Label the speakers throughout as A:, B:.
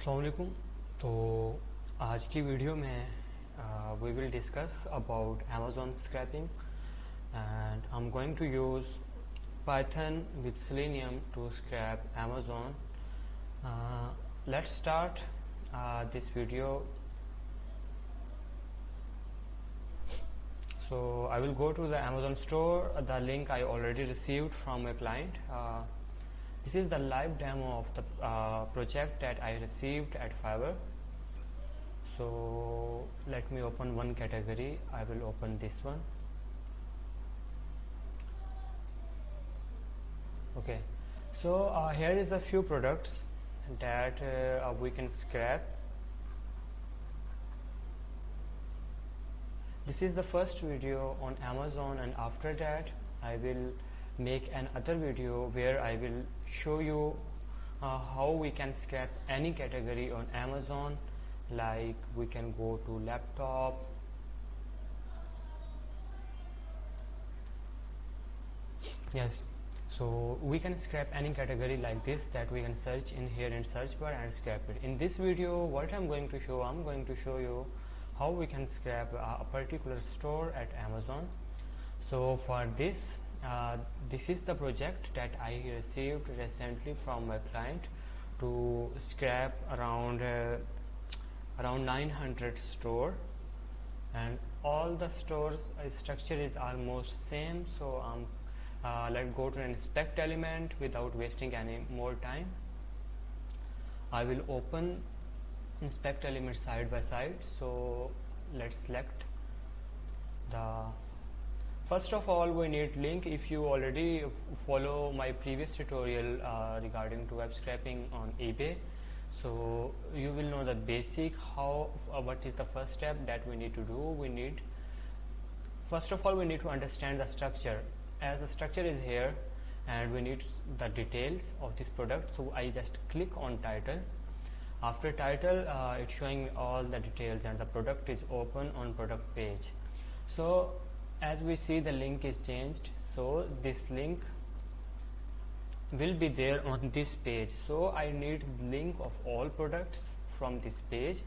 A: अस्सलाम वालेकुम। तो आज की वीडियो में we will discuss about Amazon scraping, and I'm going to use Python with Selenium to scrap Amazon. Let's start this video. So I will go to the Amazon store. The link I already received from a client. This is the live demo of the project that I received at Fiverr. So let me open one category. I will open this one. Okay, so here is a few products that we can scrap. This is the first video on Amazon, and after that I will make another video where I will show you how we can scrap any category on Amazon. Like we can go to laptop, yes, so we can scrap any category like this that we can search in here in search bar and scrap it. In this video what I'm going to show you how we can scrap a particular store at Amazon. So for this this is the project that I received recently from my client to scrap around 900 store, and all the stores structure is almost same. So let's go to inspect element without wasting any more time. I will open inspect element side by side. So let's select the first of all we need link. If you already follow my previous tutorial regarding to web scraping on eBay, so you will know the basic how what is the first step that we need to do. We need first of all we need to understand the structure, as the structure is here and we need the details of this product. So I just click on title. After title it's showing all the details and the product is open on product page. So as we see the link is changed, so this link will be there on this page. So I need link of all products from this page,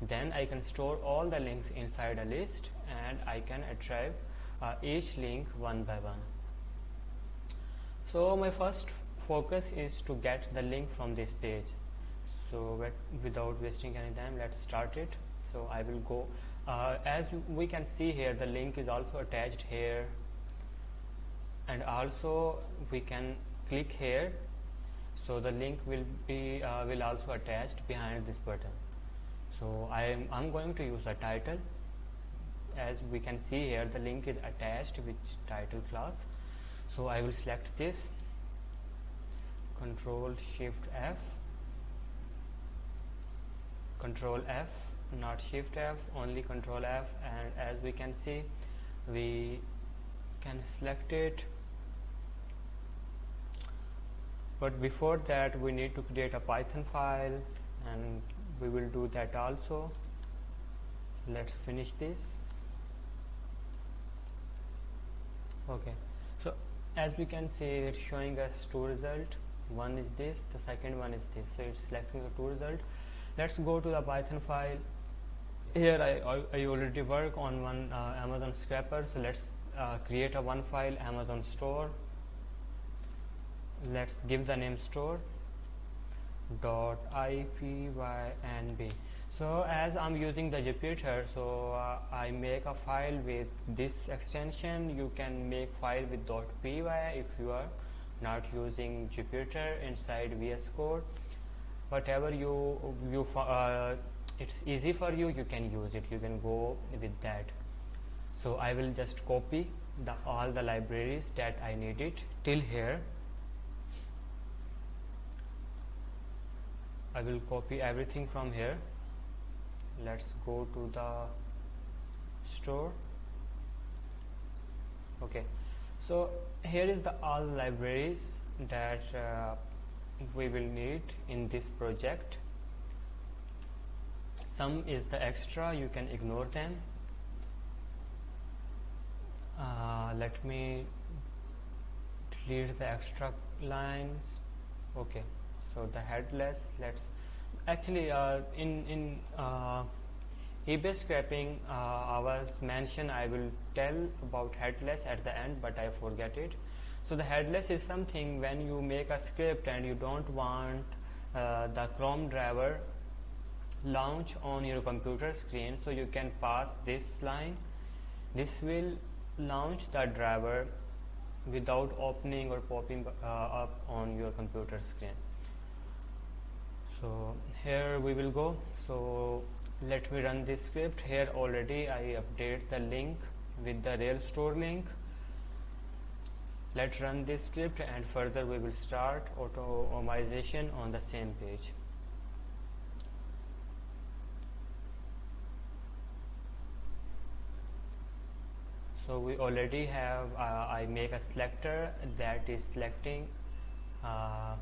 A: then I can store all the links inside a list and I can retrieve each link one by one. So my first focus is to get the link from this page. So without wasting any time, let's start it. So I will go as we can see here, the link is also attached here, and also we can click here, so the link will be will also attached behind this button. So I'm going to use a title. As we can see here, the link is attached with title class. So I will select this, Control Shift F, Control F, not Shift F, only Control F, and as we can see we can select it. But before that we need to create a Python file, and we will do that also. Let's finish this. Okay, so as we can see it's showing us two results. One is this, the second one is this. So it's selecting the two result. Let's go to the Python file. Here I already work on one Amazon scrapper. So let's create a one file, Amazon store. Let's give the name store .ipynb. So as I'm using the Jupyter, so I make a file with this extension. You can make file with .py if you are not using Jupyter inside VS Code. Whatever it's easy for you, you can use it, you can go with that. So I will just copy all the libraries that I needed till here. I will copy everything from here. Let's go to the store. Okay, so here is the all libraries that we will need in this project. Some is the extra, you can ignore them. Let me delete the extra lines. Okay, so the headless, let's Actually, in eBay scraping, I was mentioned I will tell about headless at the end, but I forget it. So the headless is something when you make a script and you don't want the Chrome driver launch on your computer screen, so you can pass this line. This will launch the driver without opening or popping up on your computer screen. So here we will go. So let me run this script. Here already I update the link with the real store link. Let's run this script and further we will start automation on the same page. So we already have I make a selector that is selecting href.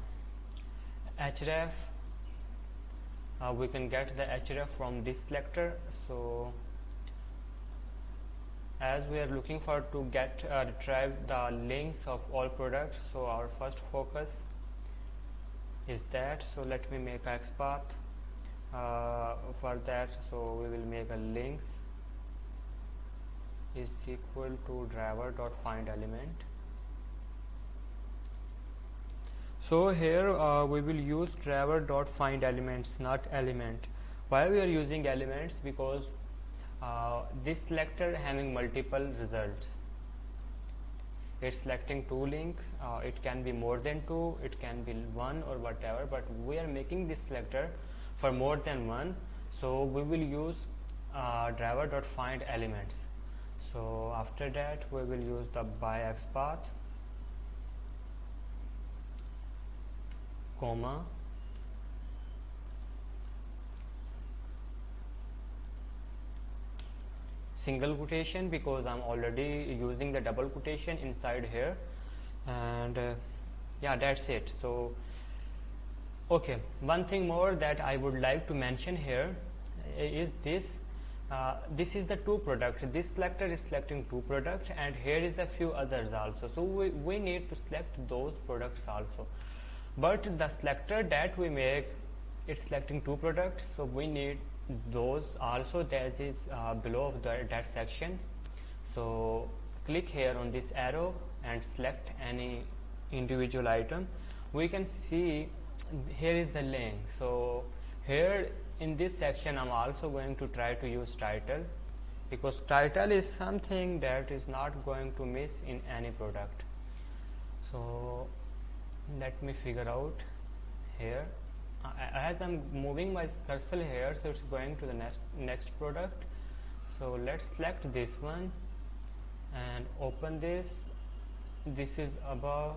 A: We can get the href from this selector. So as we are looking for to get retrieve the links of all products, so our first focus is that. So let me make a XPath for that. So we will make a links is equal to driver.findElement. So here we will use driver.findElements, not element. Why we are using elements? Because this selector having multiple results. It's selecting two link. It can be more than two, it can be one or whatever, but we are making this selector for more than one. So we will use driver.findElements. So after that we will use the by XPath, comma, single quotation, because I'm already using the double quotation inside here, and yeah, that's it. So okay, one thing more that I would like to mention here is this. This is the two products. This selector is selecting two products, and here is a few others also. So we need to select those products also. But the selector that we make, it's selecting two products, so we need those also. That is below of that section. So click here on this arrow and select any individual item. We can see here is the link. So here in this section I'm also going to try to use title, because title is something that is not going to miss in any product. So let me figure out here. As I'm moving my cursor here, so it's going to the next product. So let's select this one and open this. This is above.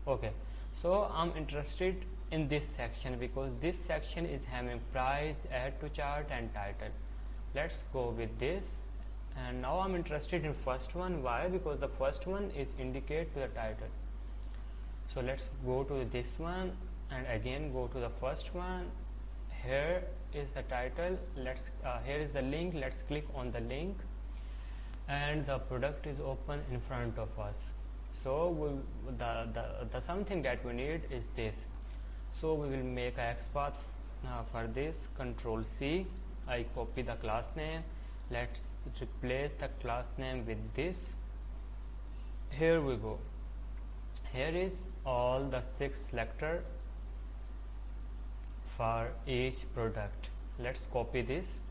A: Okay, so I'm interested in this section because this section is having price, add to chart and title. Let's go with this. And now I'm interested in first one. Why? Because the first one is indicate to the title. So let's go to this one and again go to the first one. Here is the title. Let's here is the link. Let's click on the link and the product is open in front of us. So the something that we need is this. So we will make a XPath for this. Control C. I copy the class name. Let's replace the class name with this. Here we go. Here is all the 6 selector for each product. Let's copy this.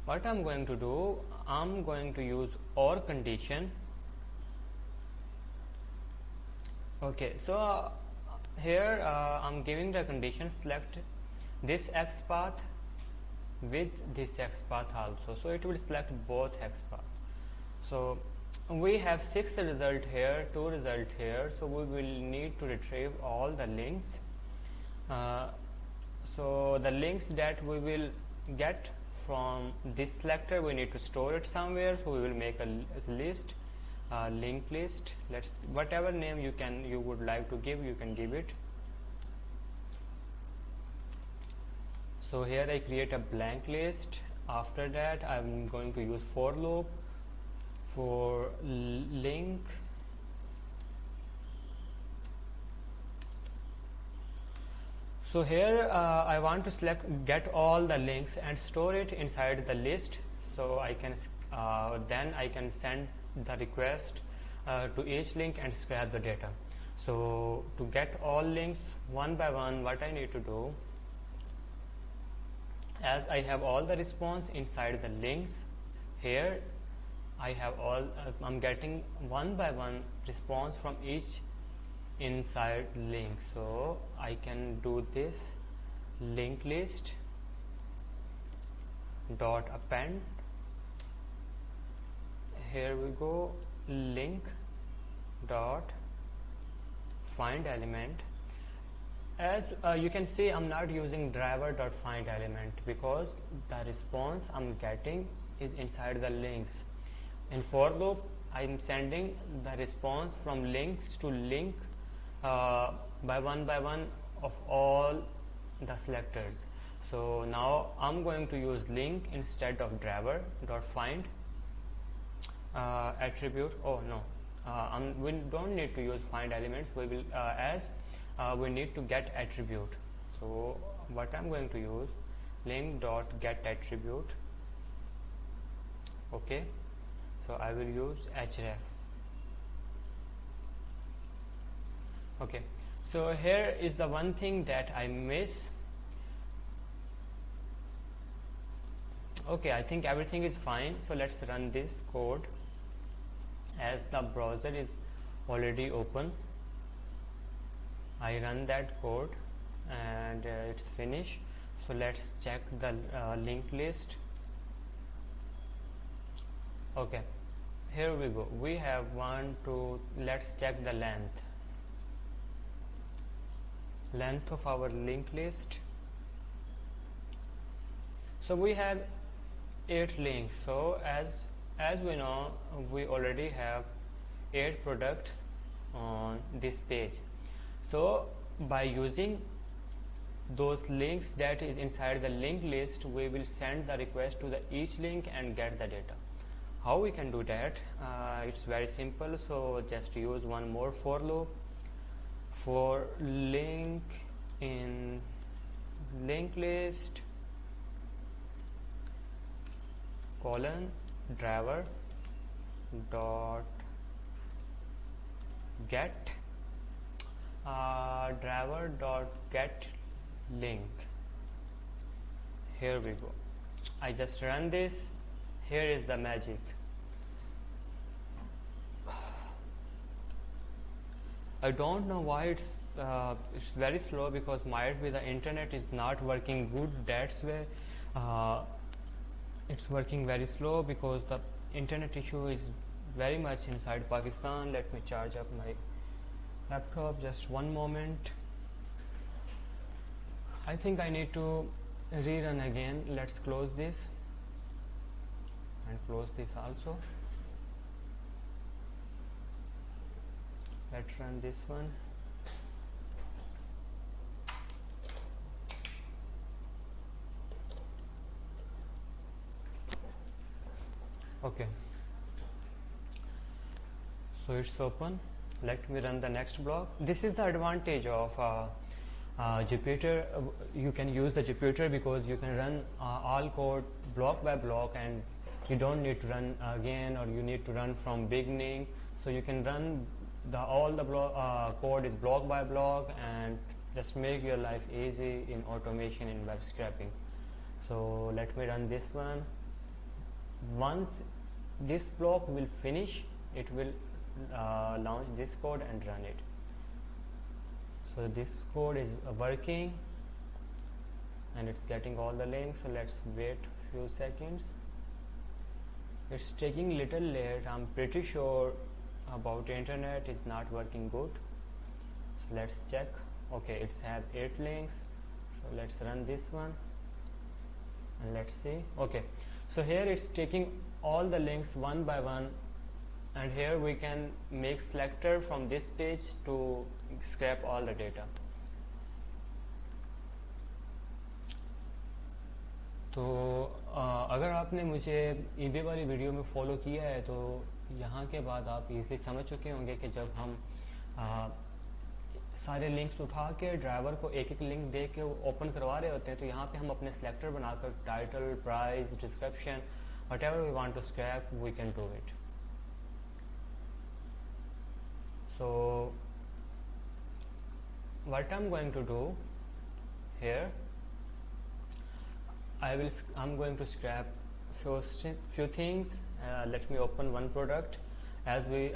A: What I'm going to do, I'm going to use OR condition. Okay, so here I'm giving the condition select this XPath with this XPath also. So it will select both XPath. So we have 6 result here, 2 result here. So we will need to retrieve all the links. So the links that we will get from this selector, we need to store it somewhere. So we will make a list. Link list. Let's whatever name you would like to give, you can give it. So here I create a blank list. After that I'm going to use for loop for link So here I want to select get all the links and store it inside the list, so I can then I can send the request to each link and scrap the data. So to get all links one by one, what I need to do, as I have all the response inside the links, here I have all I'm getting one by one response from each inside link. So I can do this linked list dot append, here we go, link dot find element. As you can see, I'm not using driver dot find element because the response I'm getting is inside the links. In for loop, I'm sending the response from links to link by one of all the selectors. So now I'm going to use link instead of driver dot find attribute. Oh no, we don't need to use find elements. We will we need to get attribute. So what I'm going to use, link dot get attribute. Okay, so I will use href. Okay, so here is the one thing that I miss. Okay, I think everything is fine, so let's run this code. As the browser is already open, I run that code and it's finished. So let's check the linked list. Okay, here we go. We have 1, 2, let's check the length of our linked list. So we have 8 links. So as we know, we already have 8 products on this page. So by using those links that is inside the linked list, we will send the request to the each link and get the data. How we can do that? It's very simple. So just use one more for loop. For link in linked list colon driver dot get driver dot get link. Here we go. I just run this. Here is the magic. I don't know why it's very slow, because might be the internet is not working good. That's why it's working very slow, because the internet issue is very much inside Pakistan. Let me charge up my laptop, just one moment. I think I need to rerun again. Let's close this and close this also. Let's run this one. Okay, so it's open. Let me run the next block. This is the advantage of Jupyter. You can use the Jupyter because you can run all code block by block, and you don't need to run again, or you need to run from beginning. So you can run all the code is block by block, and just make your life easy in automation in web scraping. So let me run this one. Once this block will finish, it will launch this code and run it. So this code is working and it's getting all the links. So let's wait few seconds. It's taking little late. I'm pretty sure about internet is not working good. So let's check. Okay, it's have 8 links. So let's run this one and let's see. Okay, so here it's taking all the links one by one, and here we can make selector from this page to scrap all the data. तो अगर आपने मुझे eBay वाली video में follow किया है तो यहाँ के बाद आप इजीली समझ चुके होंगे कि जब हम सारे लिंक्स उठा के ड्राइवर को एक एक लिंक दे के ओपन करवा रहे होते हैं, तो यहाँ पे हम अपने सेलेक्टर बनाकर title, price, description, whatever we want to scrap, we can do it. So what I'm going to do here, I'm going to scrap few things. Let me open one product. As we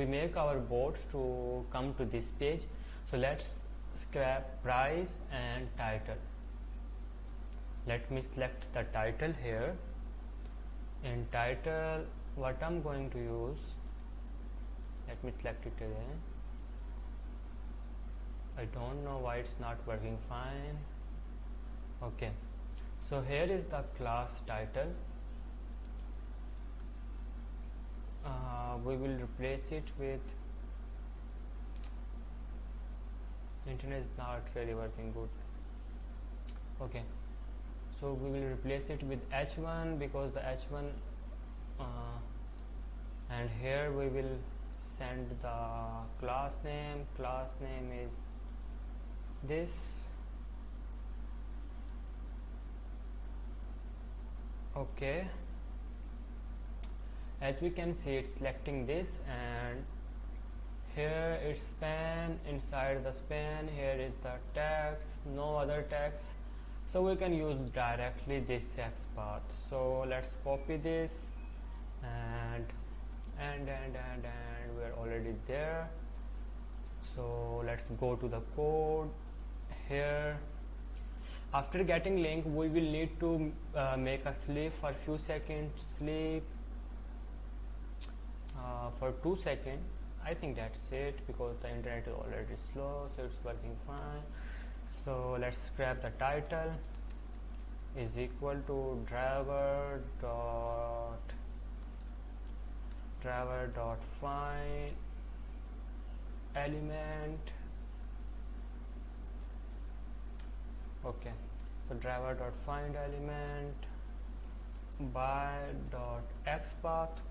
A: make our bots to come to this page, so let's scrap price and title. Let me select the title here. In title, what I'm going to use, let me select it again. I don't know why it's not working fine. Okay, so here is the class title. We will replace it with, internet is not really working good. Okay, so we will replace it with h1 because the h1 and here we will send the class name. Class name is this. Okay, as we can see, it's selecting this, and here it's span. Inside the span, here is the tags, no other tags, so we can use directly this XPath. So let's copy this, and we're already there. So let's go to the code here. After getting link, we will need to make a sleep for few seconds, sleep for 2 seconds. I think that's it because the internet is already slow, so it's working fine. So let's scrap the title is equal to driver dot find element. Okay, so driver dot find element by dot XPath,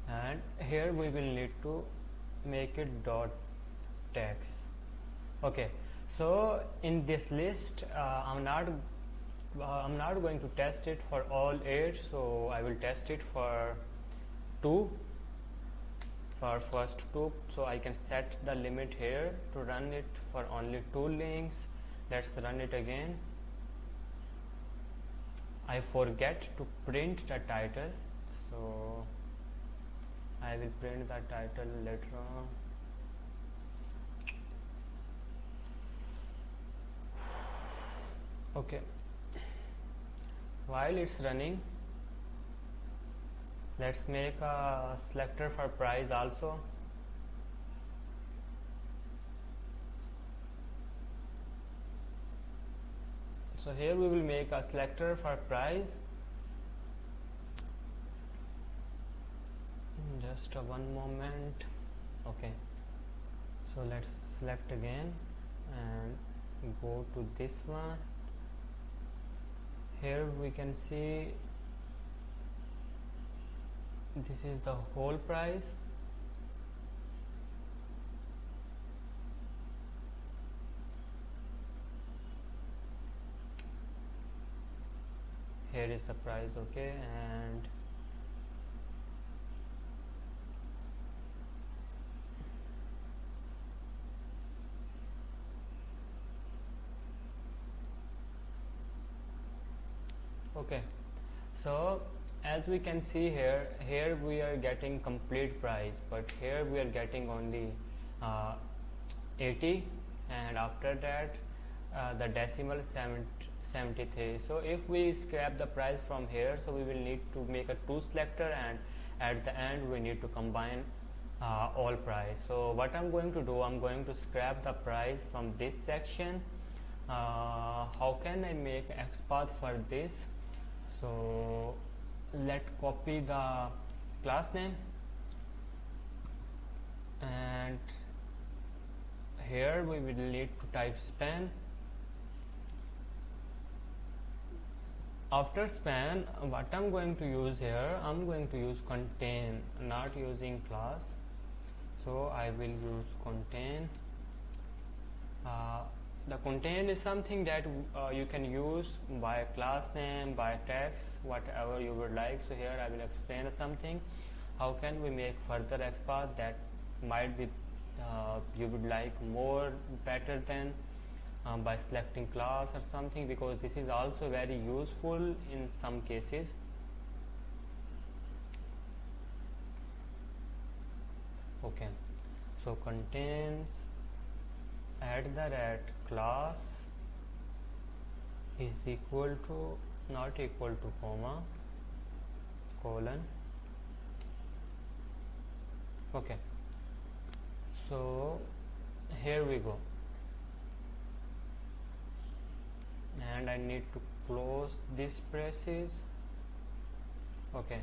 A: and here we will need to make it dot text. Okay, so in this list I'm not going to test it for all 8, so I will test it for 2, for first 2. So I can set the limit here to run it for only 2 links. Let's run it again. I forget to print the title, so I will print the title later on. Okay, while it's running, let's make a selector for price also. So here we will make a selector for price. Just one moment. Okay, so let's select again and go to this one. Here we can see this is the whole price. Here is the price. Okay, and okay, so as we can see here we are getting complete price, but here we are getting only 80, and after that the decimal 73. So if we scrap the price from here, so we will need to make a 2 selector, and at the end we need to combine all price. So what I'm going to do, I'm going to scrap the price from this section. How can I make XPath for this? So let's copy the class name, and here we will need to type span, After span, what I'm going to use here, I'm going to use contain, not using class. So I will use contain. The contain is something that you can use by class name, by text, whatever you would like. So here I will explain something. How can we make further XPath that might be you would like more better than by selecting class or something, because this is also very useful in some cases. Okay, so contains @class is equal to, not equal to, comma, colon. Okay, so here we go, and I need to close this braces. Okay,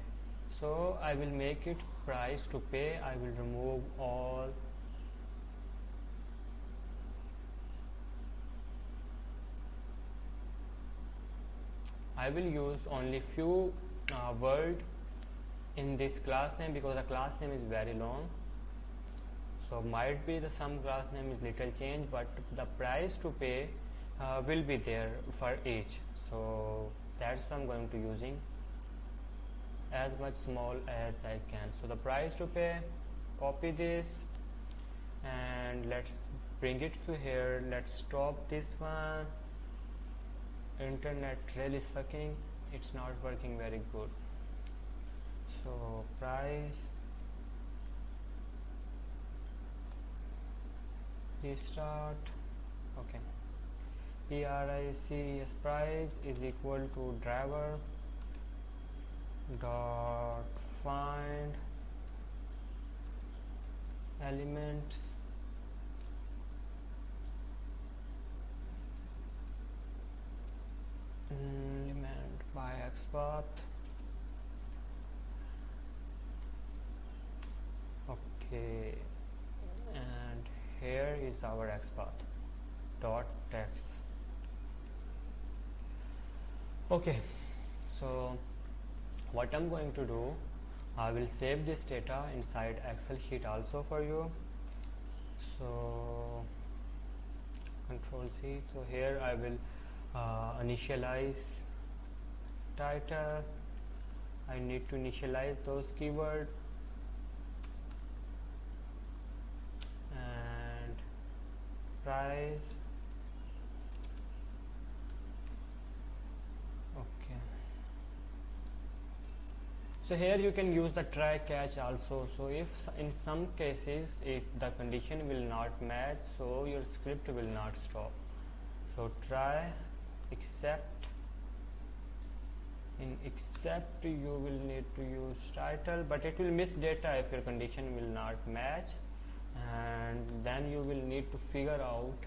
A: so I will make it price to pay. I will remove all I will use only few word in this class name, because the class name is very long. So might be the some class name is little change, but the price to pay will be there for each. So that's why I'm going to using as much small as I can. So the price to pay, copy this and let's bring it to here. Let's stop this one. Internet really sucking, it's not working very good. So price, restart. Okay, price price is equal to driver dot find elements element by XPath. Okay, and here is our XPath dot text. Okay, so what I'm going to do, I will save this data inside Excel sheet also for you. So Control C. So here I will initialize title. I need to initialize those keywords and price. Okay, so here you can use the try catch also. So if in some cases if the condition will not match, so your script will not stop. So try except, in except you will need to use title, but it will miss data if your condition will not match, and then you will need to figure out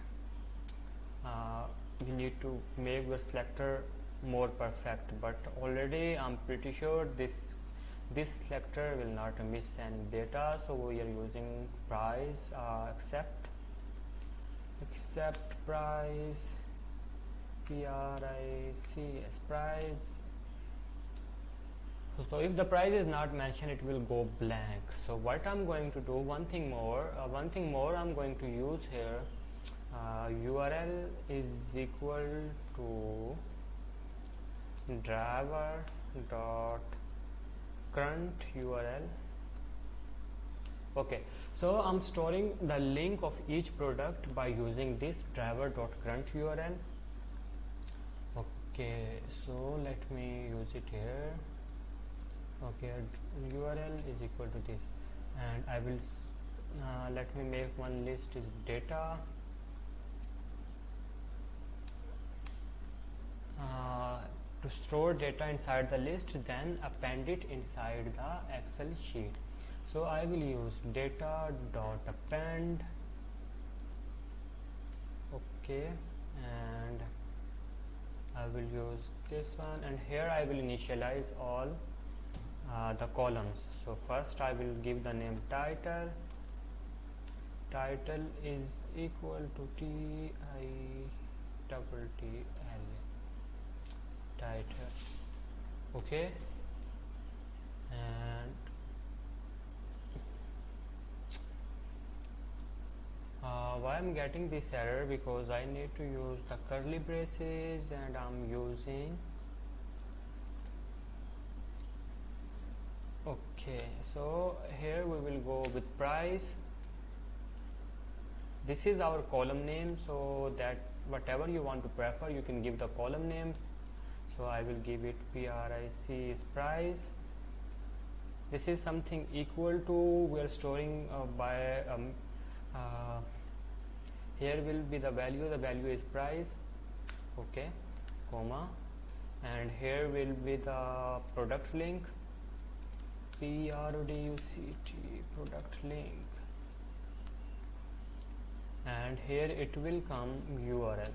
A: you need to make your selector more perfect. But already I'm pretty sure this selector will not miss any data, so we are using price except price, price. So if the price is not mentioned, it will go blank. So what I'm going to do, one thing more I'm going to use here, URL is equal to driver dot current URL. Okay, so I'm storing the link of each product by using this driver dot current URL. Okay, so let me use it here. Okay, URL is equal to this, and I will let me make one list is data. To store data inside the list, then append it inside the Excel sheet. So I will use data dot append. Okay, and I will use this one, and here I will initialize all the columns. So first I will give the name title. Title is equal to TITTL. title. Okay, and why I'm getting this error, because I need to use the curly braces and I'm using. Okay, so here we will go with price. This is our column name, so that whatever you want to prefer you can give the column name. So I will give it pric is price. This is something equal to, we are storing by here will be the value is price. Okay, comma, and here will be the product link, product product link, and here it will come URL.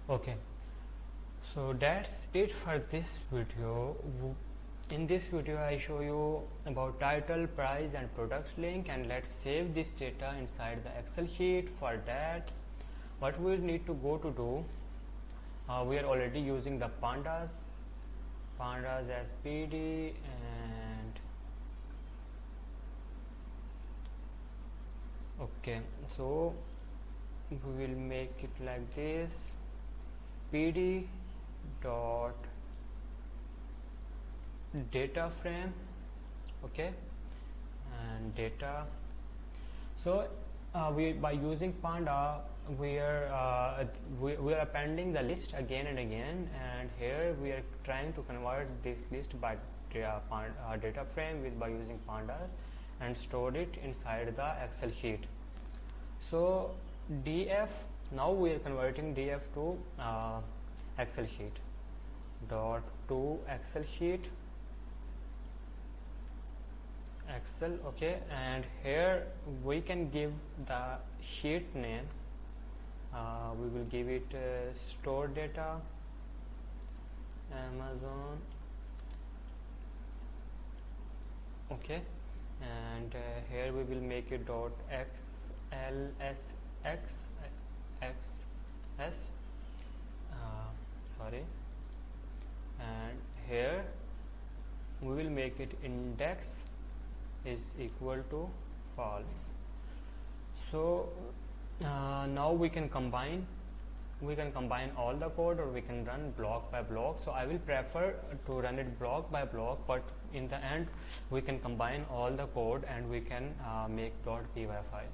A: Okay, so that's it for this video. In this video I show you about title, price and product link, and let's save this data inside the Excel sheet. For that, what we need to go to do, we are already using the pandas as PD, and okay, so we will make it like this, PD dot data frame. Okay, and data. So we, by using panda, we are appending the list again and again, and here we are trying to convert this list by data frame by using pandas and store it inside the Excel sheet. So df, now we are converting df to Excel sheet dot to Excel sheet Excel. Okay, and here we can give the sheet name. We will give it store data Amazon. Okay, and here we will make it dot xlsx xs sorry, and here we will make it index is equal to false. So now we can combine all the code, or we can run block by block. So I will prefer to run it block by block, but in the end we can combine all the code and we can make .py file.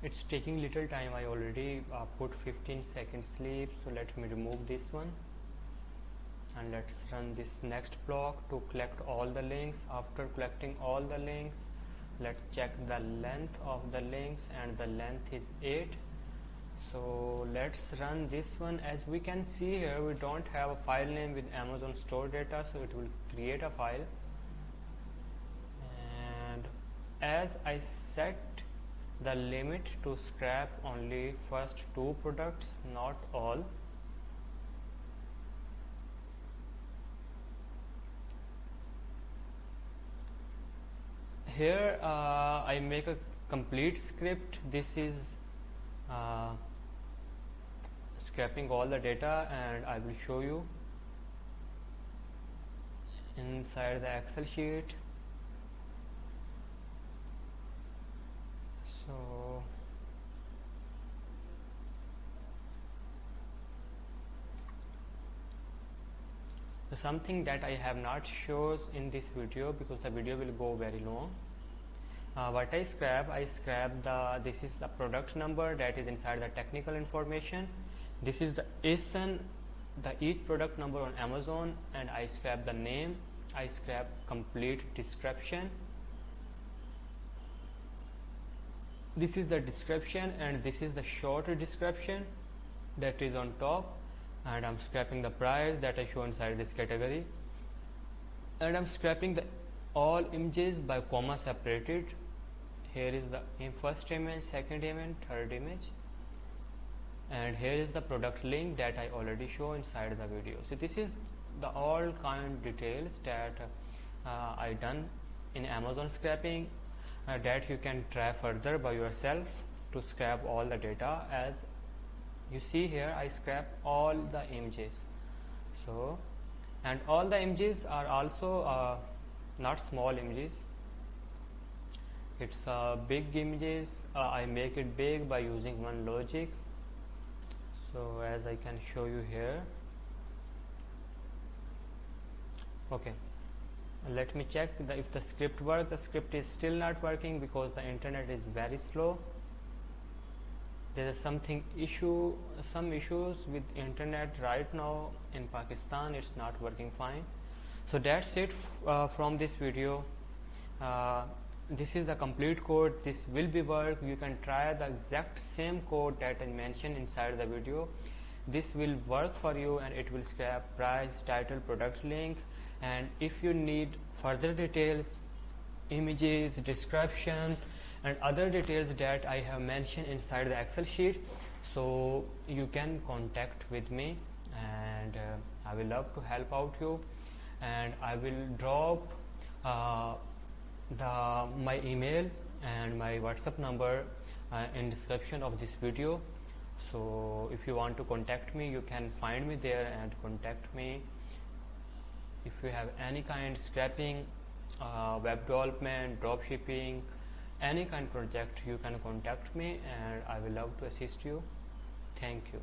A: It's taking little time. I already put 15 seconds sleep, so let me remove this one and let's run this next block to collect all the links. After collecting all the links, let's check the length of the links, and the length is 8. So let's run this one. As we can see here, we don't have a file name with Amazon store data, so it will create a file. And as I set the limit to scrap only first 2 products, not all, here I make a complete script. This is scraping all the data, and I will show you inside the Excel sheet. So something that I have not shows in this video, because the video will go very long. What I scrap this is the product number that is inside the technical information. This is the ASIN, the each product number on Amazon, and I scrap the name. I scrap complete description. This is the description, and this is the short description that is on top, and I'm scrapping the price that I show inside this category, and I'm scrapping the all images by comma separated. Here is the first image, second image, third image, and here is the product link that I already show inside the video. So this is the all kind details that I done in Amazon scraping, that you can try further by yourself to scrap all the data. As you see here, I scrap all the images. So, and all the images are also not small images, it's big images. I make it big by using one logic. So as I can show you here, okay, let me check if the script works. The script is still not working because the internet is very slow. There is some issues with internet right now in Pakistan. It's not working fine. So that's it from this video. This is the complete code. This will be work. You can try the exact same code that I mentioned inside the video. This will work for you, and it will scrap price, title, product link. And if you need further details, images, description, and other details that I have mentioned inside the Excel sheet, so you can contact with me, and I will love to help out you. And I will drop my email and my WhatsApp number in description of this video. So if you want to contact me, you can find me there and contact me. If you have any kind of scrapping, web development, drop shipping, any kind of project, you can contact me, and I will love to assist you. Thank you.